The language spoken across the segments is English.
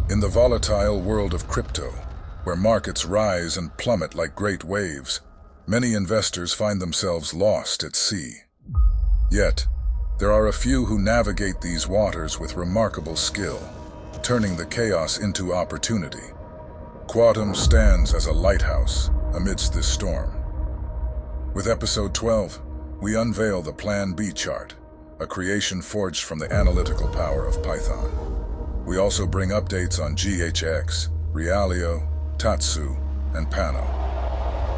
In the volatile world of crypto, where markets rise and plummet like great waves, many investors find themselves lost at sea. Yet, there are a few who navigate these waters with remarkable skill, turning the chaos into opportunity. QuotumC stands as a lighthouse amidst this storm. With episode 12, we unveil the Plan B chart, a creation forged from the analytical power of Python. We also bring updates on GHX, Realio, Tatsu, and Pano.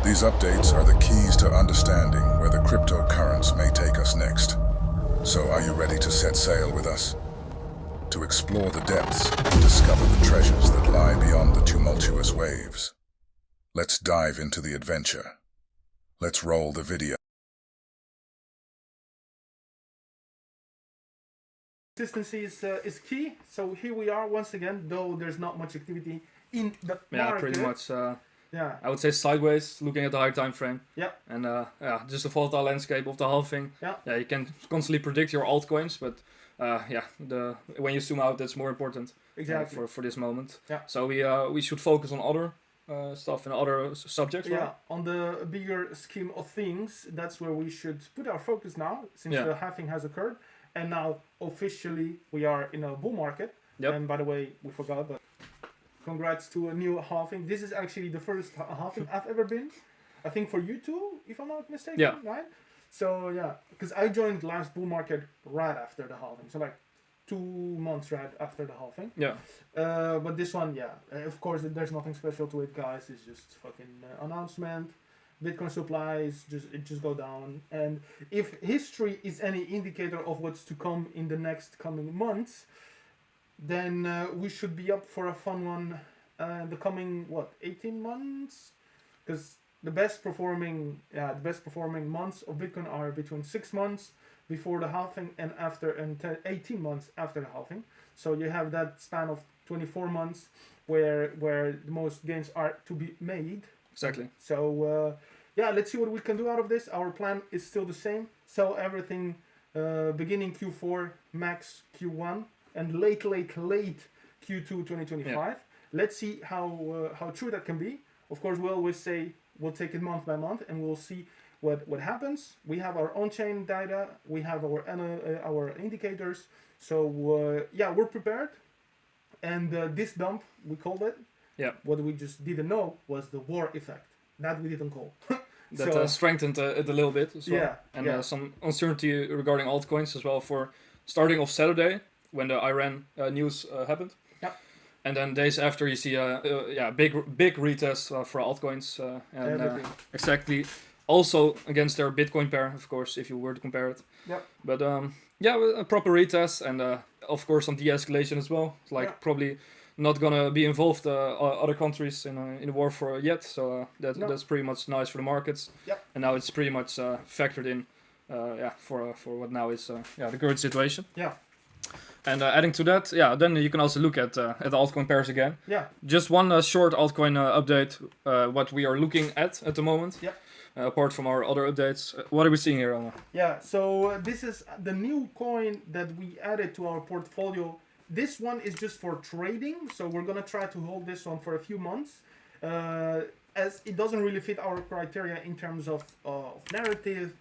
These updates are the keys to understanding where the cryptocurrencies may take us next. So are you ready to set sail with us? To explore the depths and discover the treasures that lie beyond the tumultuous waves. Let's dive into the adventure. Let's roll the video. Consistency is key. So here we are once again, though there's not much activity in the market. Yeah, pretty much. Yeah, I would say sideways, looking at the high time frame. yeah, And yeah, just the volatile landscape of the halving. yeah, Yeah, you can constantly predict your altcoins, but yeah, when you zoom out, that's more important. exactly. For this moment. Yeah. So we should focus on other stuff and other subjects. Yeah, Right? on the bigger scheme of things, that's where we should put our focus now, since Yeah. the halving has occurred, and now officially we are in a bull market. Yep. And by the way, we forgot, but congrats to a new halving. This is actually the first halving I've ever been. I think for you too, if I'm not mistaken. Yeah. Right. So yeah, because I joined last bull market right after the halving, so like 2 months right after the halving. Yeah. But this one, yeah, of course, there's nothing special to it, guys. It's just fucking announcement. Bitcoin supplies just go down, and if history is any indicator of what's to come in the next coming months, then we should be up for a fun one the coming 18 months, because the best performing months of Bitcoin are between 6 months before the halving and after, and 18 months after the halving. So you have that span of 24 months where the most gains are to be made. Exactly. So yeah, let's see what we can do out of this. Our plan is still the same: sell everything beginning Q4, max Q1, and late Q2 2025. Yeah. Let's see how true that can be. Of course, we always say we'll take it month by month, and we'll see what happens. We have our on-chain data, we have our indicators. So yeah, we're prepared. And this dump, we called it. Yeah. What we just didn't know was the war effect. That we didn't call. That So- strengthened it a little bit as well. Yeah, And yeah. some uncertainty regarding altcoins as well for starting off Saturday when the Iran news happened. Yeah. And then days after you see a big retest for altcoins and Everything. exactly also against their Bitcoin pair, of course, if you were to compare it. Yep. But yeah, a proper retest and of course some de-escalation as well. Like Yeah. probably not gonna be involved other countries in the war for yet. So No. that's pretty much nice for the markets. Yep. And now it's pretty much factored in, yeah, for what now is yeah, the current situation. Yeah. And adding to that, yeah, then you can also look at the altcoin pairs again. Yeah. Just one short altcoin update, what we are looking at the moment. Yep. Apart from our other updates, what are we seeing here, Anna? Yeah, so this is the new coin that we added to our portfolio. This one is just for trading, so we're gonna try to hold this one for a few months, as it doesn't really fit our criteria in terms of narrative,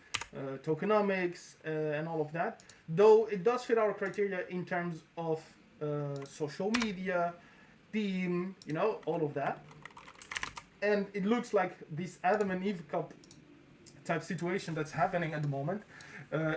tokenomics, and all of that. Though it does fit our criteria in terms of social media, theme, all of that. And it looks like this Adam and Eve cup type situation that's happening at the moment.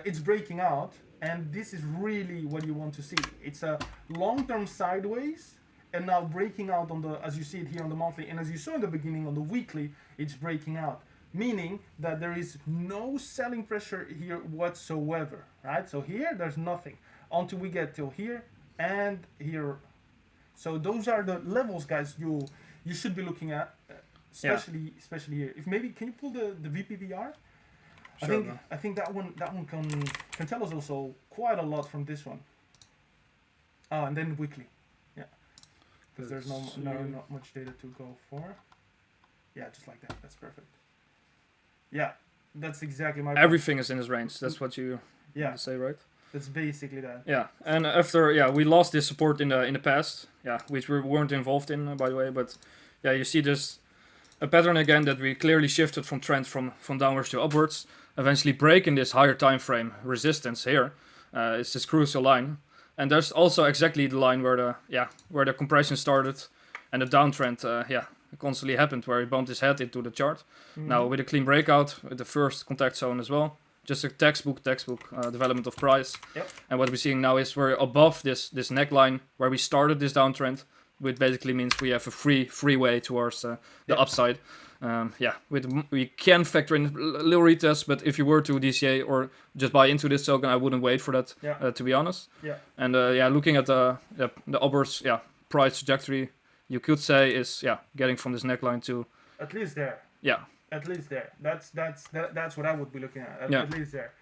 It's breaking out, and this is really what you want to see. It's a long-term sideways, and now breaking out on the, as you see it here on the monthly, and as you saw in the beginning on the weekly, it's breaking out, meaning that there is no selling pressure here whatsoever, right? So here there's nothing until we get till here and here. So those are the levels, guys, you should be looking at. Especially here. If maybe can you pull the VPVR? Sure, I think that one can tell us also quite a lot from this one. Oh, and then weekly, yeah, because there's not much data to go for. Yeah, just like that. That's perfect. Yeah, that's exactly my. Everything is in his range. That's what you Yeah. say, right? That's basically that. Yeah, and after we lost this support in the past, which we weren't involved in, by the way. But you see this a pattern again that we clearly shifted from trend from downwards to upwards, eventually breaking this higher time frame resistance here. It's this crucial line, and there's also exactly the line where the compression started, and the downtrend constantly happened where he bumped his head into the chart. Now with a clean breakout, with the first contact zone as well. Just a textbook development of price. Yep. And what we're seeing now is we're above this neckline where we started this downtrend, which basically means we have a free way towards the upside. We can factor in a little retest, but if you were to DCA or just buy into this token, I wouldn't wait for that, to be honest. Yeah. And looking at the upwards price trajectory, you could say is getting from this neckline to at least there. Yeah. At least there. That's what I would be looking at. At least there.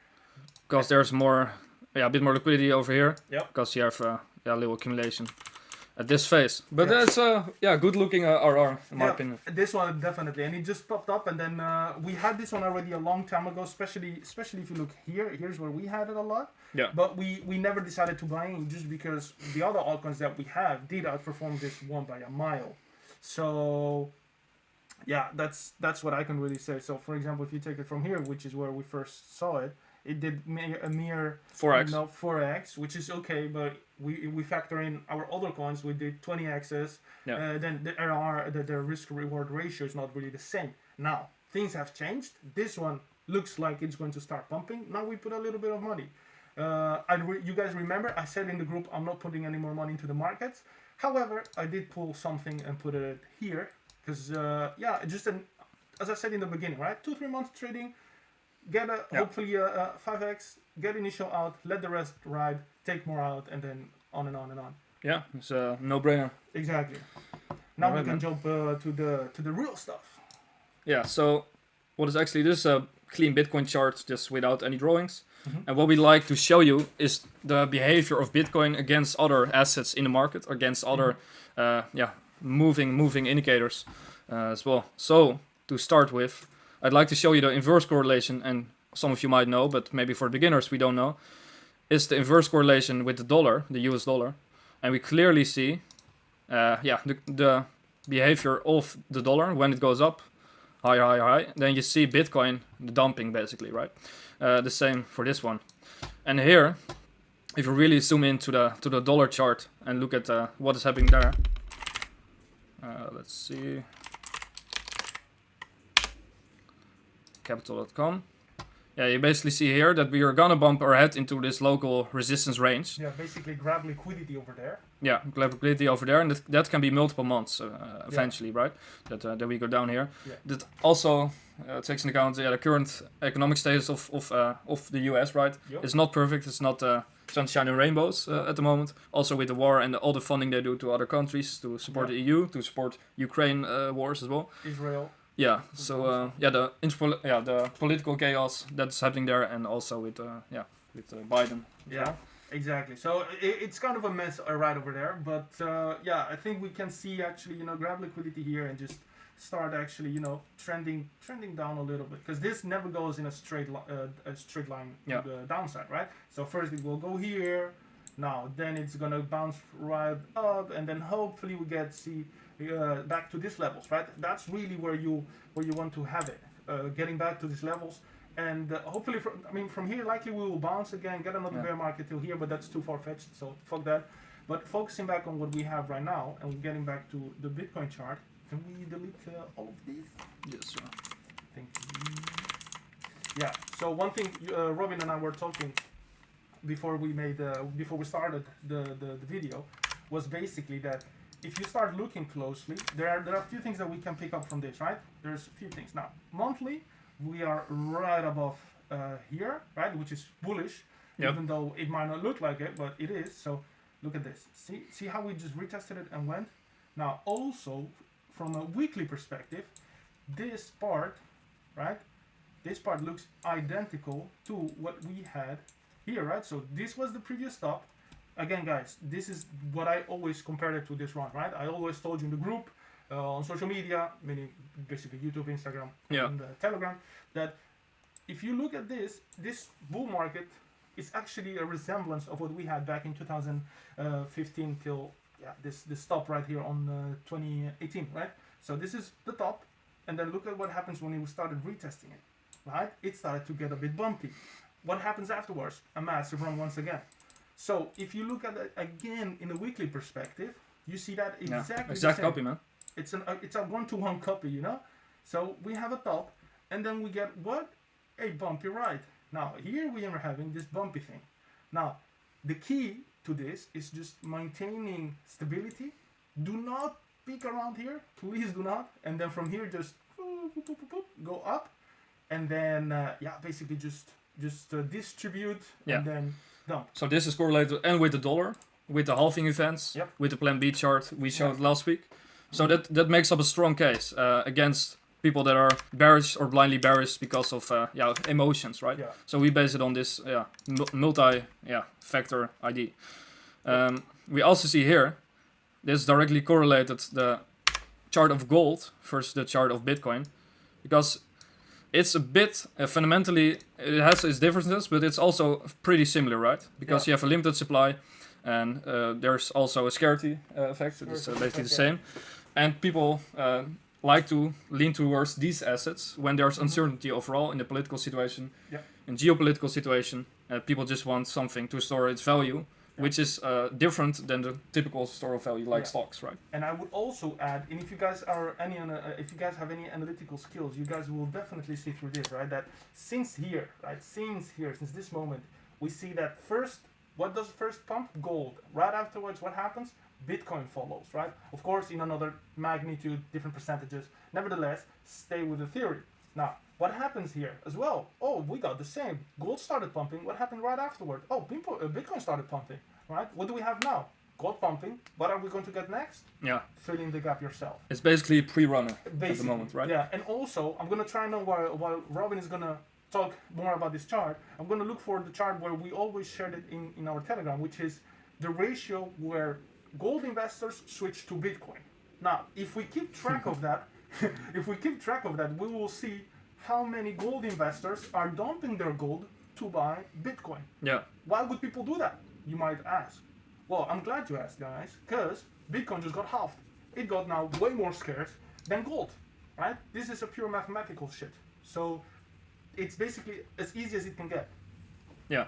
Because there's more, a bit more liquidity over here. Yep. Because you have a little accumulation at this phase. But that's good looking RR in my opinion. This one definitely, and it just popped up, and then we had this one already a long time ago. Especially if you look here. Here's where we had it a lot. Yeah. But we never decided to buy in just because the other altcoins that we have did outperform this one by a mile. So. Yeah, that's what I can really say. So, for example, if you take it from here, which is where we first saw it, it did a mere 4x. 4x, which is okay, but we factor in our other coins, we did 20x's. Then the RR, the risk-reward ratio is not really the same. Now, things have changed. This one looks like it's going to start pumping. Now we put a little bit of money. You guys remember, I said in the group, I'm not putting any more money into the markets. However, I did pull something and put it here. Because, as I said in the beginning, right? 2-3 months trading, get hopefully a 5x, get initial out, let the rest ride, take more out, and then on and on and on. Yeah, it's a no-brainer. Exactly. Now we can jump to the real stuff. Yeah, so what is actually this clean Bitcoin chart just without any drawings. And what we like to show you is the behavior of Bitcoin against other assets in the market, against other moving indicators as well. So to start with, I'd like to show you the inverse correlation, and some of you might know, but maybe for beginners we don't know, is the inverse correlation with the dollar, the US dollar. And we clearly see the behavior of the dollar when it goes up, high. Then you see Bitcoin, the dumping basically, right? The same for this one. And here, if you really zoom into the dollar chart and look at what is happening there, let's see, capital.com. Yeah, you basically see here that we are gonna bump our head into this local resistance range. Yeah, basically grab liquidity over there. Yeah, grab liquidity over there, and that can be multiple months eventually, right? That we go down here. Yeah. That also takes into account the current economic status of the US, right? Yep. It's not perfect. It's not sunshine and rainbows at the moment. Also with the war and all the funding they do to other countries to support the EU, to support Ukraine wars as well. Israel. Yeah. So the political chaos that's happening there, and also with Biden. Yeah. Exactly. So it's kind of a mess right over there, but I think we can see actually, grab liquidity here and just start actually, trending down a little bit, because this never goes in a straight line to the downside, right? So first it will go here, now then it's gonna bounce right up, and then hopefully we get back to these levels, right? That's really where you want to have it, getting back to these levels. And hopefully, from here, likely we will bounce again, get another bear market till here, but that's too far-fetched, so fuck that. But focusing back on what we have right now, and getting back to the Bitcoin chart, can we delete all of these? Yes, sir. Thank you. Yeah, so one thing, Robin and I were talking before we started the video, was basically that if you start looking closely, there are a few things that we can pick up from this, right? There's a few things. Now, monthly, we are right above here, right, which is bullish, even though it might not look like it, but it is. So look at this. See how we just retested it and went? Now, also, from a weekly perspective, this part, right, this part looks identical to what we had here, right? So this was the previous stop. Again, guys, this is what I always compared it to this run, right? I always told you in the group, on social media, meaning basically YouTube, Instagram, and Telegram, that if you look at this bull market it's actually a resemblance of what we had back in 2015 till this top right here on 2018, right? So this is the top, and then look at what happens when we started retesting it, right? It started to get a bit bumpy. What happens afterwards? A massive run once again. So if you look at it again in a weekly perspective, you see that exactly exact the same. copy, man. It's a 1-to-1 copy, you know. So we have a top, and then we get what? A bumpy ride. Now here we are having this bumpy thing. Now the key to this is just maintaining stability. Do not peak around here, please do not. And then from here just go up, and then basically just distribute and then dump. So this is correlated and with the dollar, with the halving events, with the Plan B chart we showed last week. So that makes up a strong case against people that are bearish or blindly bearish because of emotions, right? Yeah. So we base it on this multi-factor ID. We also see here this directly correlated the chart of gold versus the chart of Bitcoin, because it's a bit fundamentally it has its differences, but it's also pretty similar, right? Because you have a limited supply, and there's also a scarcity effect. It's basically the same, and people like to lean towards these assets when there's uncertainty overall in the political situation, in geopolitical situation. People just want something to store its value, which is different than the typical store of value like stocks, right? And I would also add, and if you guys are if you guys have any analytical skills, you guys will definitely see through this, right? That since this moment, we see that first, what does first pump? Gold. Right afterwards, what happens? Bitcoin follows, right? Of course, in another magnitude, different percentages. Nevertheless, stay with the theory. Now, what happens here as well? Oh, we got the same. Gold started pumping. What happened right afterward? Oh, Bitcoin started pumping, right? What do we have now? Gold pumping. What are we going to get next? Yeah. Fill in the gap yourself. It's basically a pre-runner at the moment, right? Yeah, and also, I'm going to try now while Robin is going to talk more about this chart, I'm going to look for the chart where we always shared it in our Telegram, which is the ratio where gold investors switch to Bitcoin. Now, if we keep track of that, we will see how many gold investors are dumping their gold to buy Bitcoin. Yeah. Why would people do that? You might ask. Well, I'm glad you asked, guys, because Bitcoin just got halved. It got now way more scarce than gold, right? This is a pure mathematical shit. So it's basically as easy as it can get. Yeah.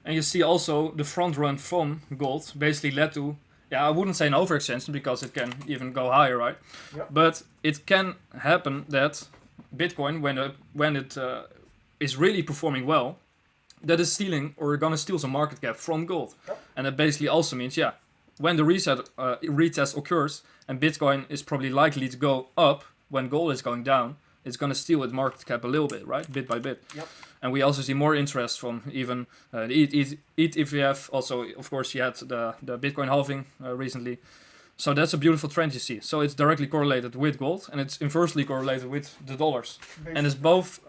And you see also the front run from gold basically led to, I wouldn't say an overextension because it can even go higher, right? Yep. But it can happen that Bitcoin, when it is really performing well, that is stealing or gonna steal some market cap from gold. Yep. And that basically also means, when the retest occurs and Bitcoin is probably likely to go up when gold is going down, it's gonna steal its market cap a little bit, right? Bit by bit. Yep. And we also see more interest from even the ETH ETF. Also, of course, you had the Bitcoin halving recently. So that's a beautiful trend you see. So it's directly correlated with gold, and it's inversely correlated with the dollars. Basically. And it's both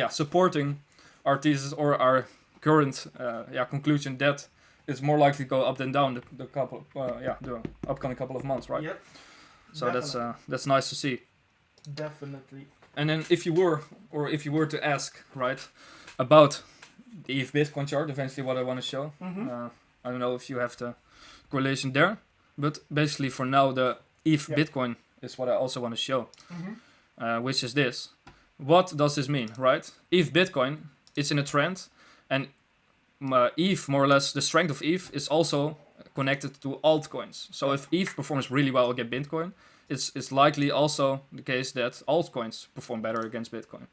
supporting our thesis or our current conclusion that it's more likely to go up than down the upcoming couple of months, right? Yep. So Definitely. that's nice to see. Definitely. And then if you were to ask, right, about the ETH Bitcoin chart, eventually what I want to show, I don't know if you have the correlation there, but basically for now the ETH Bitcoin is what I also want to show, which is this. What does this mean, right? ETH Bitcoin is in a trend, and ETH, more or less, the strength of ETH is also connected to altcoins. So if ETH performs really well against Bitcoin, it's likely also the case that altcoins perform better against Bitcoin.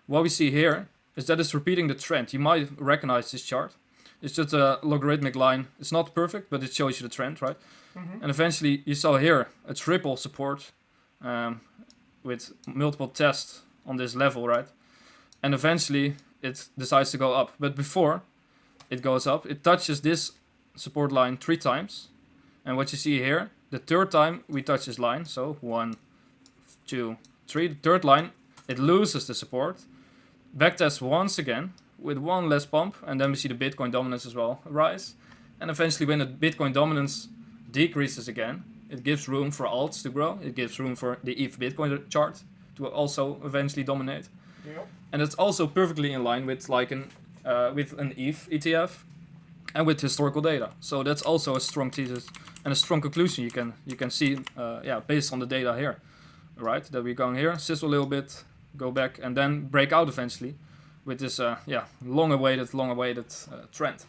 What we see here is that it's repeating the trend. You might recognize this chart. It's just a logarithmic line. It's not perfect, but it shows you the trend, right? And eventually you saw here a triple support with multiple tests on this level, right? And eventually it decides to go up. But before it goes up, it touches this support line 3 times. And what you see here, the third time we touch this line, so 1, 2, 3, the third line, it loses the support. Backtest once again with one less pump, and then we see the Bitcoin dominance as well rise. And eventually when the Bitcoin dominance decreases again, it gives room for alts to grow. It gives room for the ETH Bitcoin chart to also eventually dominate. Yep. And it's also perfectly in line with like an with an ETH ETF and with historical data. So that's also a strong thesis and a strong conclusion you can see based on the data here, right? That we're going here, sizzle a little bit, go back, and then break out eventually with this long-awaited trend.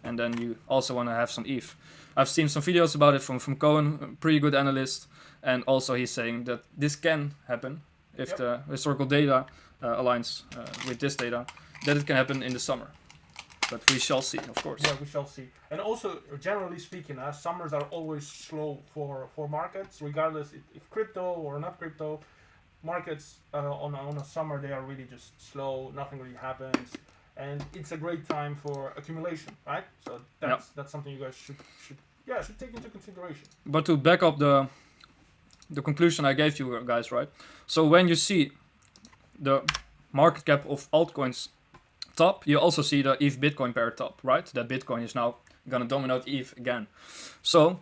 And then you also want to have some ETH. I've seen some videos about it from Cohen, a pretty good analyst, and also he's saying that this can happen if the historical data aligns with this data, that it can happen in the summer. But we shall see, of course. Yeah, we shall see. And also, generally speaking, summers are always slow for markets, regardless if crypto or not crypto. Markets on a summer, they are really just slow, nothing really happens. And it's a great time for accumulation, right? So that's something you guys should take into consideration. But to back up the conclusion I gave you guys, right? So when you see the market cap of altcoins top, you also see the ETH Bitcoin pair top, right? That Bitcoin is now gonna dominate ETH again. So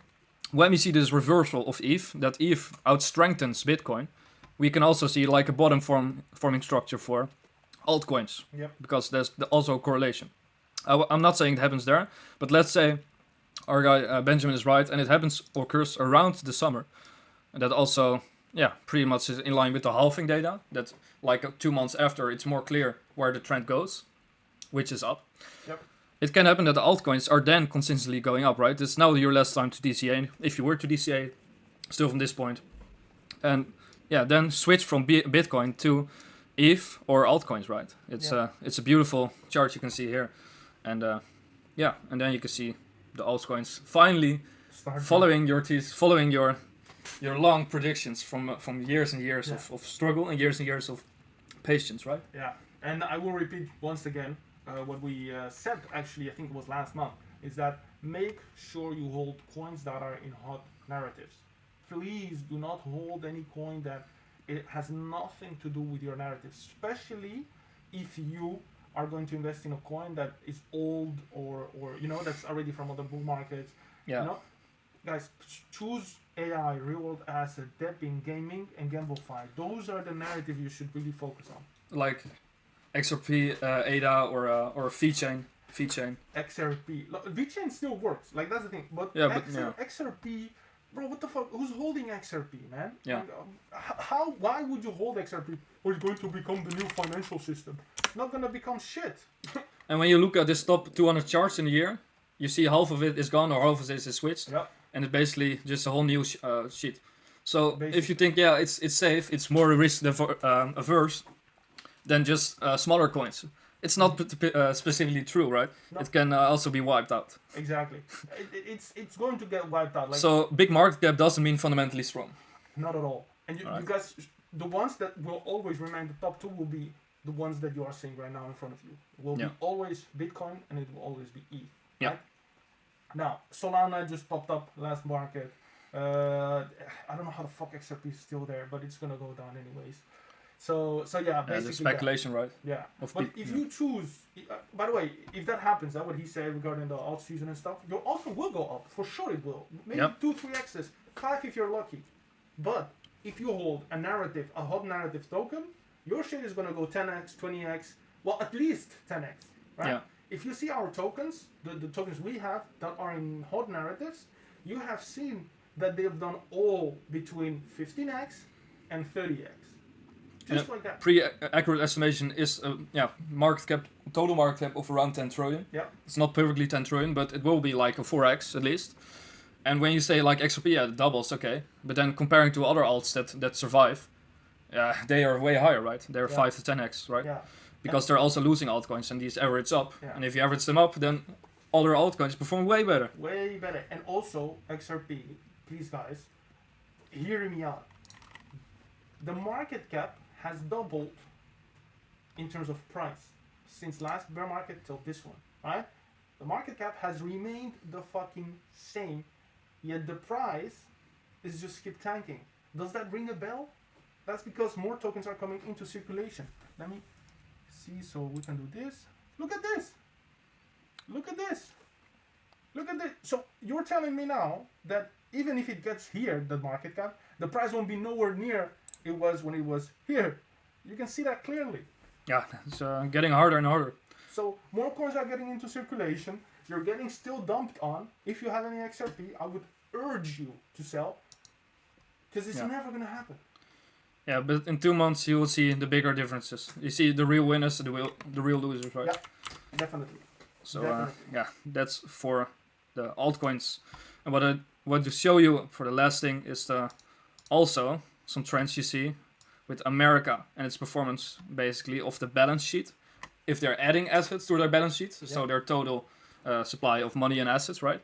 when we see this reversal of ETH, that ETH outstrengthens Bitcoin, we can also see like a bottom forming structure for altcoins, because there's also a correlation. I'm not saying it happens there, but let's say our guy Benjamin is right, and it occurs around the summer, and that also, pretty much is in line with the halving data. That like 2 months after, it's more clear where the trend goes, which is up. Yep. It can happen that the altcoins are then consistently going up, right? It's now your last time to DCA, if you were to DCA, still from this point, and then switch from Bitcoin to ETH or altcoins, right? It's a beautiful chart you can see here, and and then you can see the altcoins finally following your long predictions from years and years of struggle and years of patience, right? Yeah, and I will repeat once again what we said. Actually, I think it was last month. Is that make sure you hold coins that are in hot narratives. Please do not hold any coin that it has nothing to do with your narrative, especially if you are going to invest in a coin that is old or that's already from other bull markets. Guys, choose AI, real world asset, depping, gaming, and gamify. Those are the narrative you should really focus on. Like XRP, ADA, or VeChain. XRP, VeChain still works. Like that's the thing. But XRP. Bro, what the fuck? Who's holding XRP, man? Yeah. Why would you hold XRP? Or it's going to become the new financial system. It's not going to become shit. And when you look at this top 200 charts in a year, you see half of it is gone or half of it is switched. Yep. And it's basically just a whole new sheet. So if you think, it's safe, it's more risk averse than just smaller coins. It's not specifically true, right? No. It can also be wiped out. Exactly. It's going to get wiped out. Like, so big market cap doesn't mean fundamentally strong. Not at all. And you guys, the ones that will always remain the top two will be the ones that you are seeing right now in front of you. It will be always Bitcoin and it will always be ETH. Yeah. Right? Now, Solana just popped up last market. I don't know how the fuck XRP is still there, but it's going to go down anyways. So basically the speculation, right? Yeah. But if you choose, by the way, if that happens, that's what he said regarding the alt season and stuff, your altcoin will go up. For sure it will. Maybe 2-3x's, 5 if you're lucky. But if you hold a hot narrative token, your shit is going to go 10x, 20x, well, at least 10x, right? Yeah. If you see our tokens, the tokens we have that are in hot narratives, you have seen that they've done all between 15x and 30x. Just like that. Accurate estimation is total market cap of around 10 trillion. Yeah. It's not perfectly 10 trillion, but it will be like a 4x at least. And when you say like XRP, it doubles, okay. But then comparing to other alts that survive, they are way higher, right? They're 5 to 10x, right? Yeah. Because they're also losing altcoins and these average up. Yeah. And if you average them up, then other altcoins perform way better. Way better. And also, XRP, please guys, hear me out. The market cap has doubled in terms of price since last bear market till this one, right? The market cap has remained the fucking same, yet the price is just keep tanking. Does that ring a bell? That's because more tokens are coming into circulation. Let me see, so we can do this. Look at this. Look at this. Look at this. So you're telling me now that even if it gets here, the market cap, the price won't be nowhere near it was when it was here. You can see that clearly. Yeah, it's getting harder and harder. So more coins are getting into circulation. You're getting still dumped on. If you have any XRP, I would urge you to sell, because it's never gonna happen. Yeah, but in 2 months you will see the bigger differences. You see the real winners, the real losers, right? Yeah, definitely. So Definitely. yeah, that's for the altcoins. And what I want to show you for the last thing is also some trends you see with America and its performance basically of the balance sheet. If they're adding assets to their balance sheet, so their total supply of money and assets, right?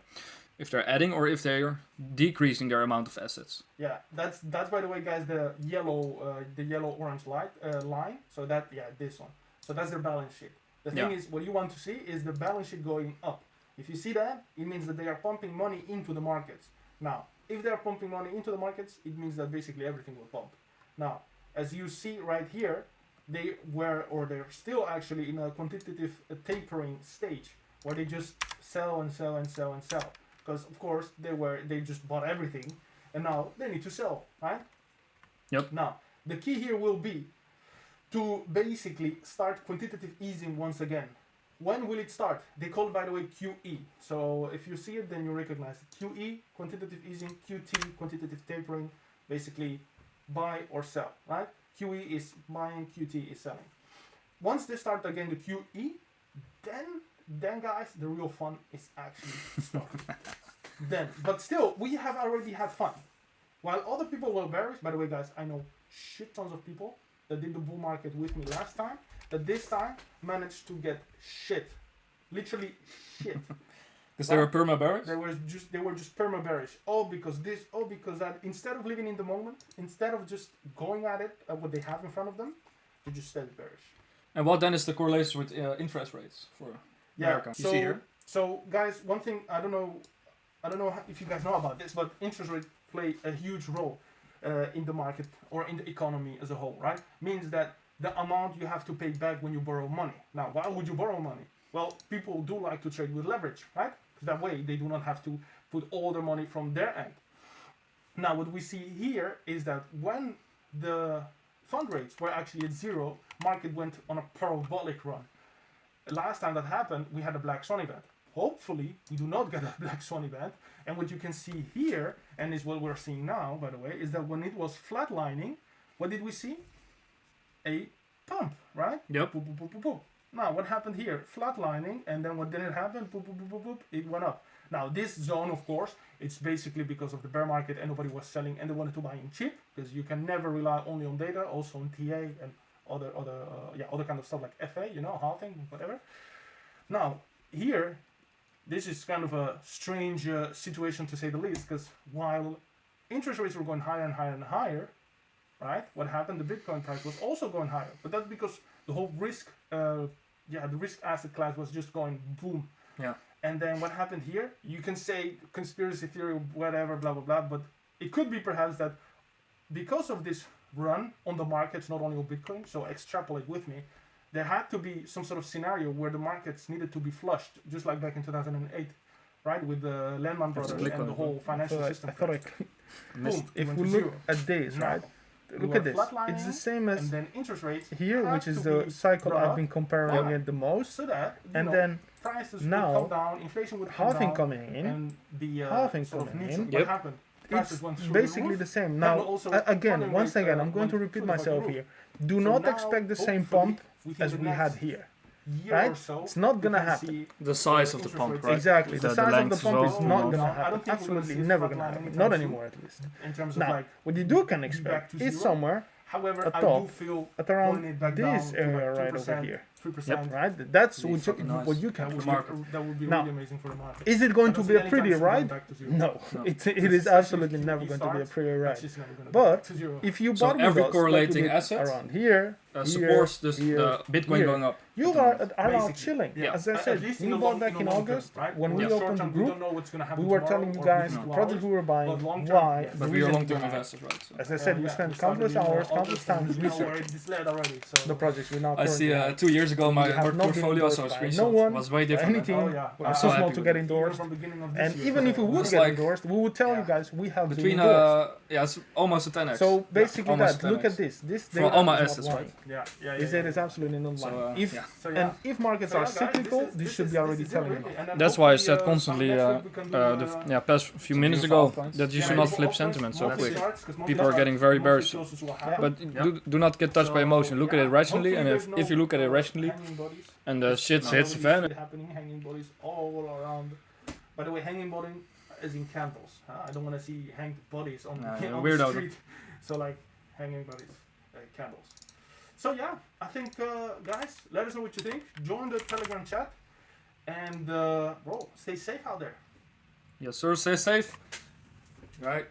If they're adding or if they're decreasing their amount of assets. Yeah, that's by the way, guys, the yellow orange light line. So that this one. So that's their balance sheet. The thing is, what you want to see is the balance sheet going up. If you see that, it means that they are pumping money into the markets. Now, if they are pumping money into the markets, it means that basically everything will pump. Now, as you see right here, they're still actually in a quantitative tapering stage where they just sell and sell and sell and sell. Because of course they just bought everything and now they need to sell, right? Yep. Now, the key here will be to basically start quantitative easing once again. When will it start? They call it, by the way, QE. So if you see it, then you recognize it. QE, quantitative easing, QT, quantitative tapering, basically buy or sell, right? QE is buying, QT is selling. Once they start again the QE, then guys, the real fun is actually starting. But still, we have already had fun. While other people were bearish, by the way, guys, I know shit tons of people that did the bull market with me last time, that this time managed to get shit. Literally shit. Because they were perma bearish? They were just perma bearish. All because that. Instead of living in the moment, instead of just going at it at what they have in front of them, they just stayed bearish. And what then is the correlation with interest rates for America? You see here? So guys, one thing I don't know if you guys know about this, but interest rates play a huge role in the market or in the economy as a whole, right? Means that the amount you have to pay back when you borrow money. Now, why would you borrow money? Well, people do like to trade with leverage, right? Because that way they do not have to put all their money from their end. Now, what we see here is that when the fund rates were actually at zero, market went on a parabolic run. Last time that happened, we had a black swan event. Hopefully, we do not get a black swan event. And what you can see here, and is what we're seeing now, by the way, is that when it was flatlining, what did we see? A pump, right? Yep. Boop, boop, boop, boop, boop. Now, what happened here? Flatlining, and then what did it happen? Boop, boop, boop, boop, boop. It went up. Now, this zone, of course, it's basically because of the bear market and nobody was selling and they wanted to buy in cheap, because you can never rely only on data, also on TA and other kind of stuff like FA, halving, whatever. Now, here, this is kind of a strange situation to say the least, because while interest rates were going higher and higher and higher, right? What happened? The Bitcoin price was also going higher, but that's because the whole risk, the risk asset class was just going boom. Yeah. And then what happened here? You can say conspiracy theory, whatever, blah blah blah, but it could be perhaps that because of this run on the markets, not only on Bitcoin, so extrapolate with me, there had to be some sort of scenario where the markets needed to be flushed, just like back in 2008, right, with the Lehman Brothers and the whole financial system. I thought I Boom, if we look at this, right? Look at this. It's the same as and then interest rates here, which is the cycle I've been comparing it the most. So that then prices now, would come down, inflation would come halving down, coming in, and the halving sort of coming neutral. in. What happened? Prices It's went through basically the the roof. same. And Now, also again, funding once rate, again, I'm going to went repeat through the myself fucking here. roof. Do So not now, expect the same hopefully, pump within as the we next had here. year right? or so, It's not gonna we can happen. see The size of the interest pump, rates right? Exactly. The The size of the length as pump well. is not No, gonna I happen. don't think we're gonna Absolutely see a never flat gonna line happen. anytime Not soon. anymore, at least. in terms of Now, like what you do can back expect to is zero. somewhere However, a I top do feel at pulling around it back this down to area like right over 2%, here. 3%. Right? That's Really fucking nice. what you can That would, expect. that would be Now, really amazing for the market. Is it going But to be a anytime pretty soon, going ride? back to zero. No, No. it is Especially absolutely if never QE going to be a starts, pretty That's ride. just never gonna But go back to zero. if you So bought with every us, like correlating you did asset, around here, supports here, the Bitcoin here, going up. you at the are moment. are now Basically. chilling. Yeah. As I At said, least we in the bought long- back in the in long term, August right? when In we the short opened the term, we group. don't know what's gonna happen We were tomorrow telling you or guys within the 2 project hours. we were buying, But long term, why, yes. the But we are reason long-term behind. investors, right? So. As I said, we Yeah, spent we started countless in, hours, August, countless times and we know where researching this led already. So the projects we now I see currently have. 2 years ago We my have not been portfolio, so a endorsed by screenshot no one, was way by different. any team. Oh, yeah. We're I'm so so small happy to with get it. endorsed. From beginning of this And year, even if we would It's get like- endorsed, we would tell you Yeah. guys we have been Between endorsed. yeah, it's almost a 10x. So basically almost that, look 10x. at this. This For data all my is not assets, lying. right? Is that it's absolutely not So, lying. If yeah. and if markets are cyclical, this should be already telling you. That's why I said constantly, past few minutes ago, that you should not flip sentiment so quick. People are getting very bearish. But do not get touched by emotion. Look at it rationally, and if you look at it rationally, and the shit hits the fan. Happening, hanging bodies all around. By the way, hanging body is in candles. I don't want to see hanged bodies on, on weirdo. the street. So like hanging bodies, candles. So yeah, I think guys, let us know what you think. Join the Telegram chat, and bro, stay safe out there. Yes, sir. Stay safe. Right.